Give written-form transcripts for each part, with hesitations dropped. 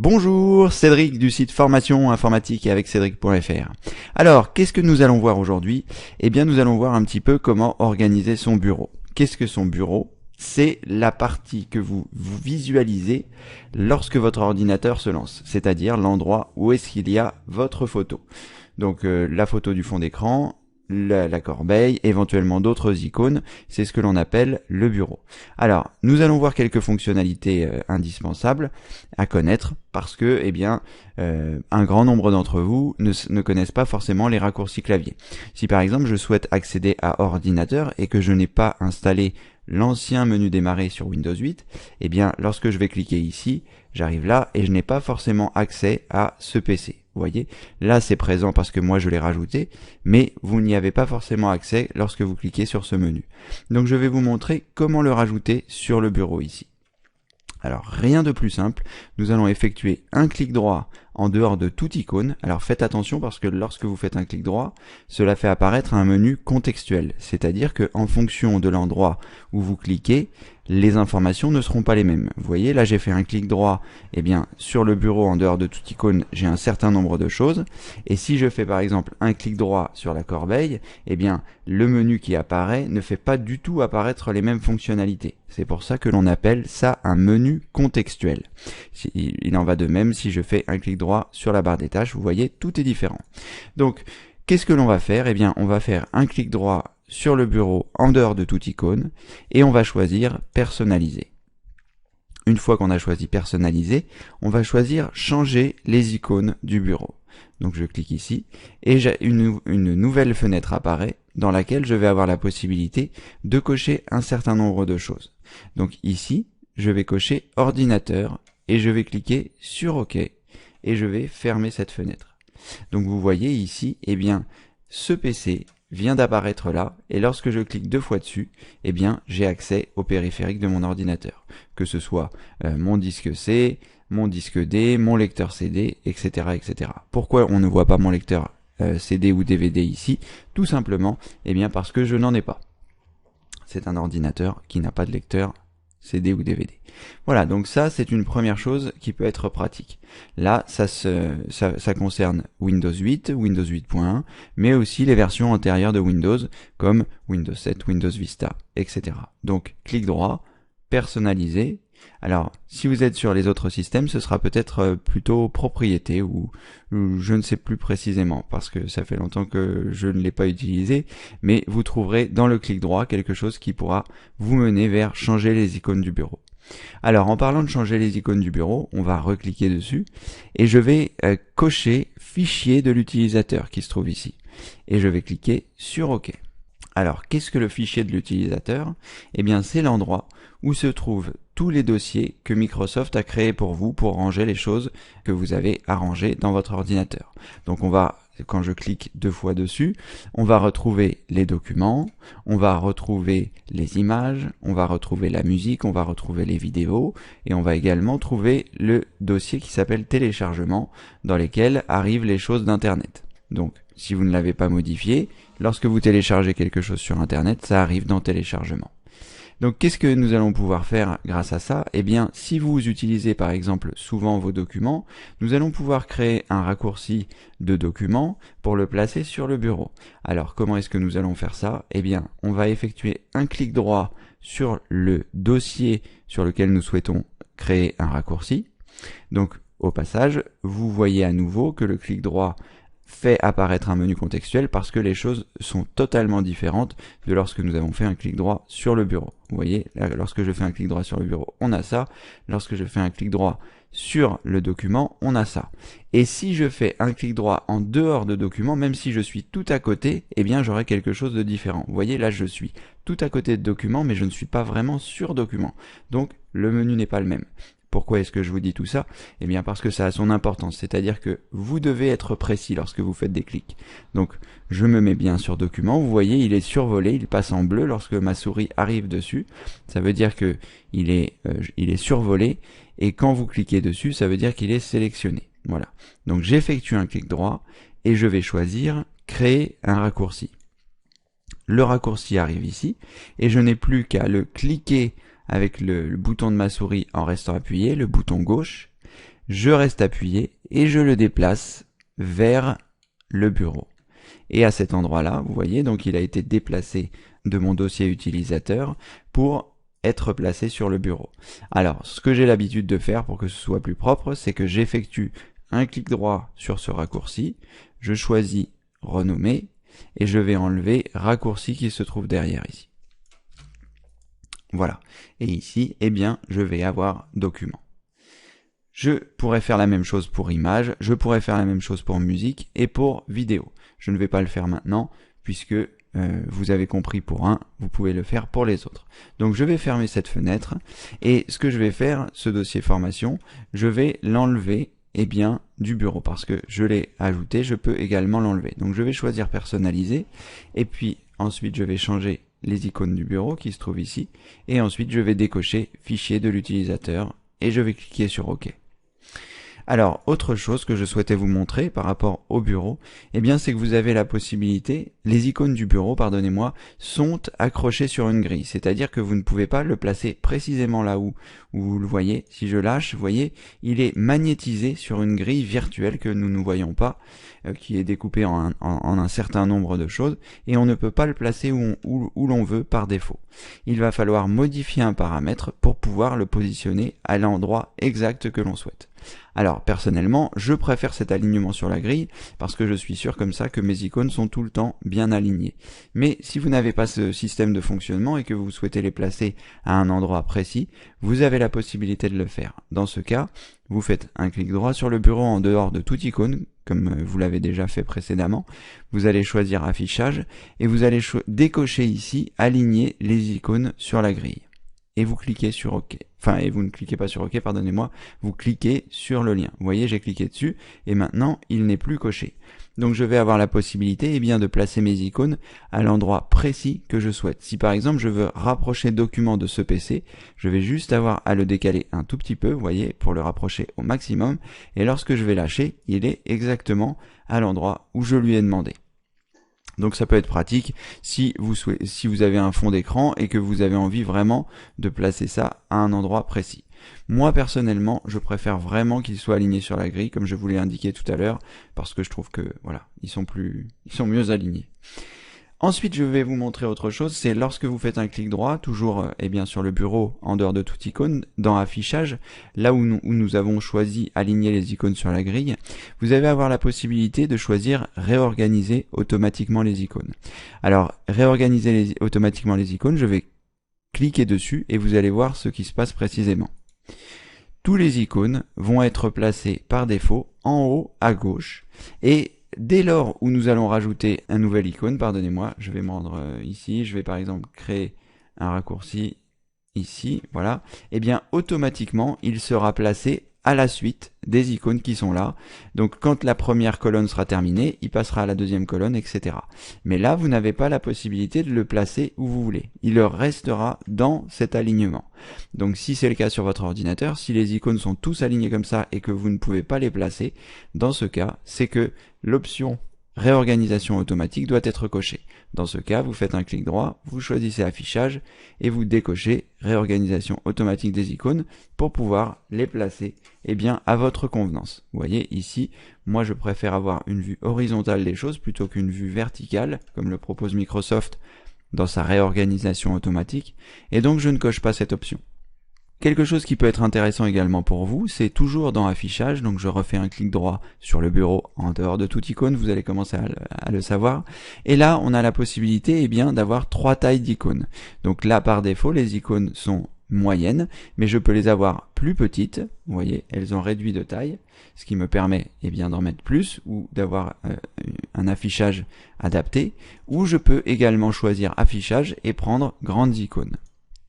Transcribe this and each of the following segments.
Bonjour, Cédric du site Formation Informatique avec Cédric.fr. Alors, qu'est-ce que nous allons voir aujourd'hui? Eh bien, nous allons voir un petit peu comment organiser son bureau. Qu'est-ce que son bureau? C'est la partie que vous visualisez lorsque votre ordinateur se lance, c'est-à-dire l'endroit où est-ce qu'il y a votre photo. Donc, la photo du fond d'écran, la corbeille, éventuellement d'autres icônes, c'est ce que l'on appelle le bureau. Alors, nous allons voir quelques fonctionnalités indispensables à connaître parce que, un grand nombre d'entre vous ne connaissent pas forcément les raccourcis clavier. Si par exemple je souhaite accéder à ordinateur et que je n'ai pas installé l'ancien menu démarrer sur Windows 8, eh bien, lorsque je vais cliquer ici, j'arrive là et je n'ai pas forcément accès à ce PC. Vous voyez, là c'est présent parce que moi je l'ai rajouté, mais vous n'y avez pas forcément accès lorsque vous cliquez sur ce menu. Donc je vais vous montrer comment le rajouter sur le bureau ici. Alors rien de plus simple, nous allons effectuer un clic droit en dehors de toute icône. Alors faites attention parce que lorsque vous faites un clic droit, cela fait apparaître un menu contextuel, c'est-à-dire que en fonction de l'endroit où vous cliquez, les informations ne seront pas les mêmes. Vous voyez, là j'ai fait un clic droit, sur le bureau en dehors de toute icône, j'ai un certain nombre de choses, et si je fais par exemple un clic droit sur la corbeille, le menu qui apparaît ne fait pas du tout apparaître les mêmes fonctionnalités. C'est pour ça que l'on appelle ça un menu contextuel. Il en va de même si je fais un clic droit sur la barre des tâches, vous voyez, tout est différent. Donc, qu'est-ce que l'on va faire? On va faire un clic droit sur le bureau en dehors de toute icône et on va choisir personnaliser. Une fois qu'on a choisi personnaliser, on va choisir changer les icônes du bureau. Donc je clique ici et j'ai une nouvelle fenêtre apparaît dans laquelle je vais avoir la possibilité de cocher un certain nombre de choses. Donc ici, je vais cocher ordinateur et je vais cliquer sur OK et je vais fermer cette fenêtre. Donc vous voyez ici, ce PC vient d'apparaître là, et lorsque je clique deux fois dessus, j'ai accès au périphérique de mon ordinateur, que ce soit mon disque C, mon disque D, mon lecteur CD, etc., etc. Pourquoi on ne voit pas mon lecteur CD ou DVD ici? Tout simplement, parce que je n'en ai pas. C'est un ordinateur qui n'a pas de lecteur CD ou DVD. Voilà, donc ça c'est une première chose qui peut être pratique. Là, ça concerne Windows 8, Windows 8.1, mais aussi les versions antérieures de Windows comme Windows 7, Windows Vista, etc. Donc, clic droit, personnaliser. Alors, si vous êtes sur les autres systèmes, ce sera peut-être plutôt propriété ou je ne sais plus précisément parce que ça fait longtemps que je ne l'ai pas utilisé, mais vous trouverez dans le clic droit quelque chose qui pourra vous mener vers changer les icônes du bureau. Alors, en parlant de changer les icônes du bureau, on va recliquer dessus et je vais cocher fichier de l'utilisateur qui se trouve ici et je vais cliquer sur OK. Alors, qu'est-ce que le fichier de l'utilisateur? C'est l'endroit où se trouvent tous les dossiers que Microsoft a créés pour vous pour ranger les choses que vous avez à ranger dans votre ordinateur. Donc quand je clique deux fois dessus, on va retrouver les documents, on va retrouver les images, on va retrouver la musique, on va retrouver les vidéos et on va également trouver le dossier qui s'appelle téléchargement dans lequel arrivent les choses d'internet. Donc, si vous ne l'avez pas modifié, lorsque vous téléchargez quelque chose sur internet, ça arrive dans téléchargement. Donc, qu'est-ce que nous allons pouvoir faire grâce à ça? Si vous utilisez par exemple souvent vos documents, nous allons pouvoir créer un raccourci de document pour le placer sur le bureau. Alors, comment est-ce que nous allons faire ça? On va effectuer un clic droit sur le dossier sur lequel nous souhaitons créer un raccourci. Donc, au passage, vous voyez à nouveau que le clic droit fait apparaître un menu contextuel parce que les choses sont totalement différentes de lorsque nous avons fait un clic droit sur le bureau. Vous voyez, là, lorsque je fais un clic droit sur le bureau, on a ça. Lorsque je fais un clic droit sur le document, on a ça. Et si je fais un clic droit en dehors de document, même si je suis tout à côté, j'aurai quelque chose de différent. Vous voyez, là, je suis tout à côté de document, mais je ne suis pas vraiment sur document. Donc, le menu n'est pas le même. Pourquoi est-ce que je vous dis tout ça? Parce que ça a son importance, c'est-à-dire que vous devez être précis lorsque vous faites des clics. Donc, je me mets bien sur document, vous voyez, il est survolé, il passe en bleu lorsque ma souris arrive dessus. Ça veut dire que il est survolé, et quand vous cliquez dessus, ça veut dire qu'il est sélectionné. Voilà. Donc, j'effectue un clic droit, et je vais choisir créer un raccourci. Le raccourci arrive ici, et je n'ai plus qu'à le cliquer avec le bouton de ma souris en restant appuyé, le bouton gauche. je reste appuyé et je le déplace vers le bureau. Et à cet endroit-là, vous voyez, donc il a été déplacé de mon dossier utilisateur pour être placé sur le bureau. Alors, ce que j'ai l'habitude de faire pour que ce soit plus propre, c'est que j'effectue un clic droit sur ce raccourci, je choisis renommer et je vais enlever raccourci qui se trouve derrière ici. Voilà. Et ici, eh bien, je vais avoir document. Je pourrais faire la même chose pour image, je pourrais faire la même chose pour musique et pour vidéo. Je ne vais pas le faire maintenant puisque vous avez compris pour un, vous pouvez le faire pour les autres. Donc je vais fermer cette fenêtre et ce que je vais faire, ce dossier formation, je vais l'enlever du bureau parce que je l'ai ajouté, je peux également l'enlever. Donc je vais choisir personnaliser et puis ensuite je vais changer les icônes du bureau qui se trouvent ici et ensuite je vais décocher fichier de l'utilisateur et je vais cliquer sur OK. Alors, autre chose que je souhaitais vous montrer par rapport au bureau, c'est que vous avez la possibilité, les icônes du bureau, pardonnez-moi, sont accrochées sur une grille. C'est-à-dire que vous ne pouvez pas le placer précisément là où vous le voyez. Si je lâche, vous voyez, il est magnétisé sur une grille virtuelle que nous ne voyons pas, qui est découpée en un certain nombre de choses, et on ne peut pas le placer où l'on veut par défaut. Il va falloir modifier un paramètre pour pouvoir le positionner à l'endroit exact que l'on souhaite. Alors personnellement, je préfère cet alignement sur la grille parce que je suis sûr comme ça que mes icônes sont tout le temps bien alignées. Mais si vous n'avez pas ce système de fonctionnement et que vous souhaitez les placer à un endroit précis, vous avez la possibilité de le faire. Dans ce cas, vous faites un clic droit sur le bureau en dehors de toute icône, comme vous l'avez déjà fait précédemment. Vous allez choisir affichage et vous allez décocher ici aligner les icônes sur la grille. Et vous cliquez sur OK. Enfin, et vous ne cliquez pas sur OK, pardonnez-moi, vous cliquez sur le lien. Vous voyez, j'ai cliqué dessus, et maintenant, il n'est plus coché. Donc, je vais avoir la possibilité, de placer mes icônes à l'endroit précis que je souhaite. Si par exemple, je veux rapprocher document de ce PC, je vais juste avoir à le décaler un tout petit peu, vous voyez, pour le rapprocher au maximum, et lorsque je vais lâcher, il est exactement à l'endroit où je lui ai demandé. Donc ça peut être pratique si vous avez un fond d'écran et que vous avez envie vraiment de placer ça à un endroit précis. Moi personnellement, je préfère vraiment qu'il soit aligné sur la grille comme je vous l'ai indiqué tout à l'heure parce que je trouve que voilà, ils sont mieux alignés. Ensuite, je vais vous montrer autre chose, c'est lorsque vous faites un clic droit, toujours sur le bureau, en dehors de toute icône, dans affichage, là où nous avons choisi aligner les icônes sur la grille, vous allez avoir la possibilité de choisir réorganiser automatiquement les icônes. Alors, réorganiser automatiquement les icônes, je vais cliquer dessus et vous allez voir ce qui se passe précisément. Tous les icônes vont être placés par défaut en haut à gauche et dès lors où nous allons rajouter un nouvel icône, pardonnez-moi, je vais me rendre ici, je vais par exemple créer un raccourci ici, voilà, automatiquement il sera placé à la suite des icônes qui sont là. Donc quand la première colonne sera terminée, il passera à la deuxième colonne, etc. Mais là, vous n'avez pas la possibilité de le placer où vous voulez. Il restera dans cet alignement. Donc si c'est le cas sur votre ordinateur, si les icônes sont tous alignés comme ça et que vous ne pouvez pas les placer, dans ce cas, c'est que l'option réorganisation automatique doit être cochée. Dans ce cas, vous faites un clic droit, vous choisissez affichage et vous décochez réorganisation automatique des icônes pour pouvoir les placer à votre convenance. Vous voyez ici, moi je préfère avoir une vue horizontale des choses plutôt qu'une vue verticale, comme le propose Microsoft dans sa réorganisation automatique, et donc je ne coche pas cette option. Quelque chose qui peut être intéressant également pour vous, c'est toujours dans affichage, donc je refais un clic droit sur le bureau en dehors de toute icône, vous allez commencer à le savoir. Et là, on a la possibilité d'avoir 3 tailles d'icônes. Donc là, par défaut, les icônes sont moyennes, mais je peux les avoir plus petites. Vous voyez, elles ont réduit de taille, ce qui me permet d'en mettre plus ou d'avoir un affichage adapté. Ou je peux également choisir affichage et prendre grandes icônes.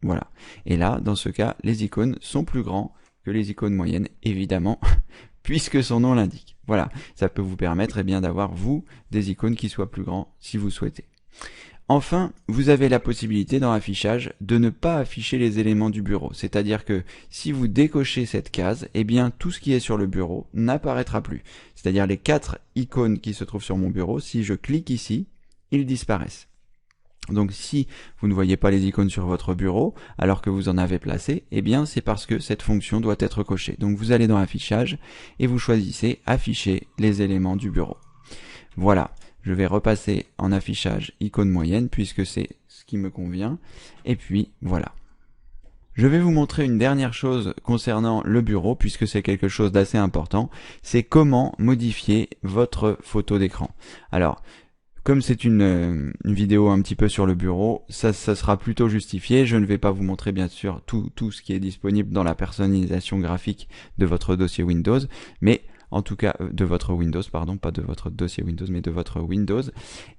Voilà. Et là, dans ce cas, les icônes sont plus grands que les icônes moyennes, évidemment, puisque son nom l'indique. Voilà. Ça peut vous permettre d'avoir, vous, des icônes qui soient plus grands si vous souhaitez. Enfin, vous avez la possibilité dans affichage de ne pas afficher les éléments du bureau. C'est-à-dire que si vous décochez cette case, tout ce qui est sur le bureau n'apparaîtra plus. C'est-à-dire les 4 icônes qui se trouvent sur mon bureau, si je clique ici, ils disparaissent. Donc si vous ne voyez pas les icônes sur votre bureau alors que vous en avez placé, eh bien c'est parce que cette fonction doit être cochée. Donc vous allez dans Affichage et vous choisissez Afficher les éléments du bureau. Voilà, je vais repasser en affichage icône moyenne puisque c'est ce qui me convient. Et puis voilà. Je vais vous montrer une dernière chose concernant le bureau puisque c'est quelque chose d'assez important. C'est comment modifier votre photo d'écran. Alors, comme c'est une vidéo un petit peu sur le bureau, ça sera plutôt justifié. Je ne vais pas vous montrer bien sûr tout ce qui est disponible dans la personnalisation graphique de votre dossier Windows, mais en tout cas de votre Windows, pardon, pas de votre dossier Windows, mais de votre Windows.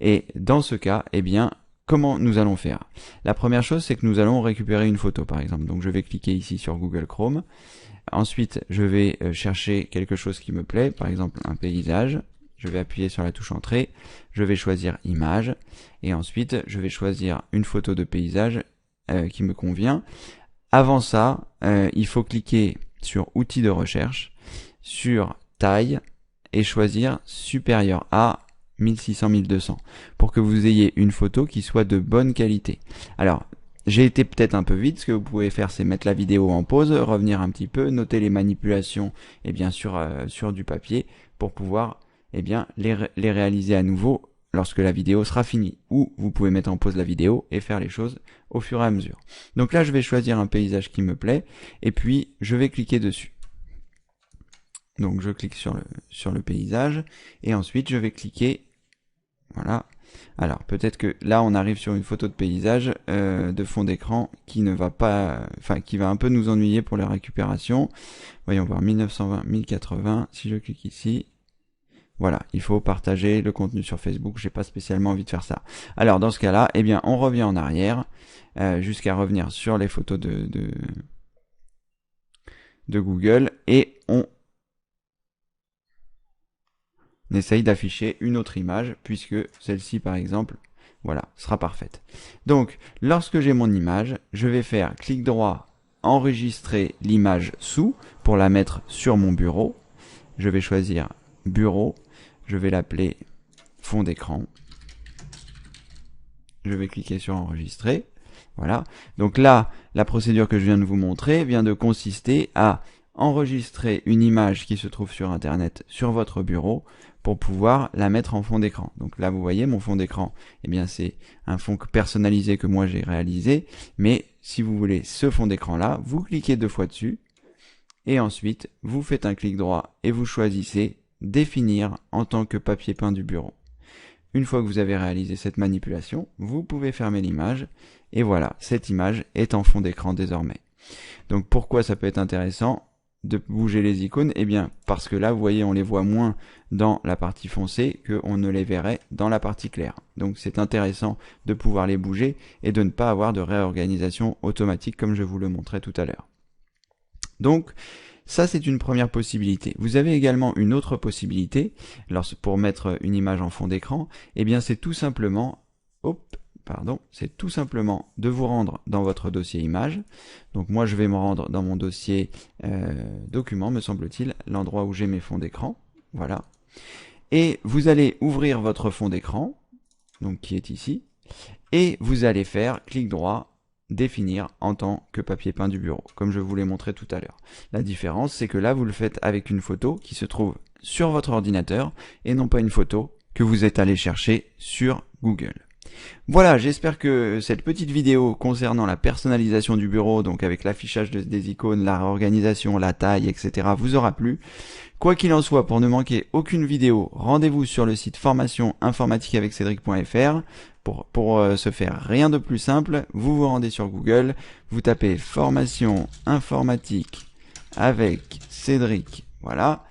Et dans ce cas, eh bien, comment nous allons faire? La première chose, c'est que nous allons récupérer une photo, par exemple. Donc je vais cliquer ici sur Google Chrome. Ensuite, je vais chercher quelque chose qui me plaît, par exemple un paysage. Je vais appuyer sur la touche Entrée, je vais choisir Image, et ensuite je vais choisir une photo de paysage qui me convient. Avant ça, il faut cliquer sur Outils de recherche, sur Taille, et choisir supérieur à 1600-1200, pour que vous ayez une photo qui soit de bonne qualité. Alors, j'ai été peut-être un peu vite, ce que vous pouvez faire c'est mettre la vidéo en pause, revenir un petit peu, noter les manipulations et bien sûr sur du papier pour pouvoir eh bien, les réaliser à nouveau lorsque la vidéo sera finie. Ou vous pouvez mettre en pause la vidéo et faire les choses au fur et à mesure. Donc là, je vais choisir un paysage qui me plaît et puis je vais cliquer dessus. Donc je clique sur le paysage et ensuite je vais cliquer. Voilà. Alors peut-être que là on arrive sur une photo de paysage de fond d'écran qui ne va pas, enfin qui va un peu nous ennuyer pour la récupération. Voyons voir 1920-1080. Si je clique ici. Voilà, il faut partager le contenu sur Facebook, j'ai pas spécialement envie de faire ça. Alors dans ce cas-là, eh bien on revient en arrière jusqu'à revenir sur les photos de Google et on essaye d'afficher une autre image puisque celle-ci par exemple, voilà, sera parfaite. Donc lorsque j'ai mon image, je vais faire clic droit, enregistrer l'image sous pour la mettre sur mon bureau. Je vais choisir bureau. Je vais l'appeler fond d'écran. Je vais cliquer sur enregistrer. Voilà. Donc là, la procédure que je viens de vous montrer vient de consister à enregistrer une image qui se trouve sur Internet sur votre bureau pour pouvoir la mettre en fond d'écran. Donc là, vous voyez, mon fond d'écran, eh bien, c'est un fond personnalisé que moi j'ai réalisé. Mais si vous voulez ce fond d'écran-là, vous cliquez 2 fois dessus et ensuite, vous faites un clic droit et vous choisissez définir en tant que papier peint du bureau. Une fois que vous avez réalisé cette manipulation, vous pouvez fermer l'image et voilà, cette image est en fond d'écran désormais. Donc pourquoi ça peut être intéressant de bouger les icônes? Eh bien parce que là vous voyez on les voit moins dans la partie foncée qu'on ne les verrait dans la partie claire. Donc c'est intéressant de pouvoir les bouger et de ne pas avoir de réorganisation automatique comme je vous le montrais tout à l'heure. Donc ça, c'est une première possibilité. Vous avez également une autre possibilité, pour mettre une image en fond d'écran, eh bien c'est tout simplement, c'est tout simplement de vous rendre dans votre dossier image. Donc moi, je vais me rendre dans mon dossier document, me semble-t-il, l'endroit où j'ai mes fonds d'écran. Voilà. Et vous allez ouvrir votre fond d'écran, donc qui est ici, et vous allez faire clic droit, définir en tant que papier peint du bureau, comme je vous l'ai montré tout à l'heure. La différence, c'est que là, vous le faites avec une photo qui se trouve sur votre ordinateur et non pas une photo que vous êtes allé chercher sur Google. Voilà, j'espère que cette petite vidéo concernant la personnalisation du bureau, donc avec l'affichage des icônes, la réorganisation, la taille, etc., vous aura plu. Quoi qu'il en soit, pour ne manquer aucune vidéo, rendez-vous sur le site formationinformatiqueaveccedric.fr. Pour se faire rien de plus simple, vous vous rendez sur Google, vous tapez formation informatique avec Cédric, voilà.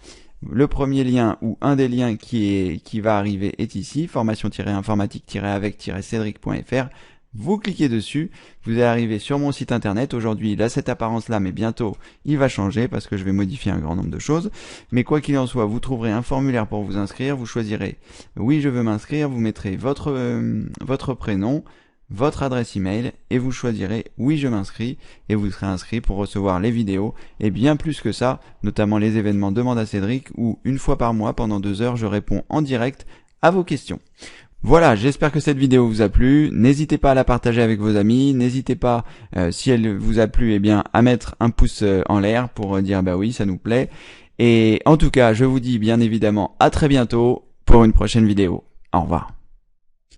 Le premier lien ou un des liens qui va arriver est ici, formation-informatique-avec-cédric.fr. Vous cliquez dessus, vous allez arriver sur mon site internet. Aujourd'hui, il a cette apparence-là, mais bientôt, il va changer parce que je vais modifier un grand nombre de choses. Mais quoi qu'il en soit, vous trouverez un formulaire pour vous inscrire. Vous choisirez « Oui, je veux m'inscrire ». Vous mettrez votre prénom, votre adresse email et vous choisirez « Oui, je m'inscris » et vous serez inscrit pour recevoir les vidéos et bien plus que ça, notamment les événements Demande à Cédric où une fois par mois, pendant 2 heures, je réponds en direct à vos questions. Voilà, j'espère que cette vidéo vous a plu. N'hésitez pas à la partager avec vos amis. N'hésitez pas, si elle vous a plu, eh bien, à mettre un pouce en l'air pour dire bah oui, ça nous plaît. Et en tout cas, je vous dis bien évidemment à très bientôt pour une prochaine vidéo. Au revoir.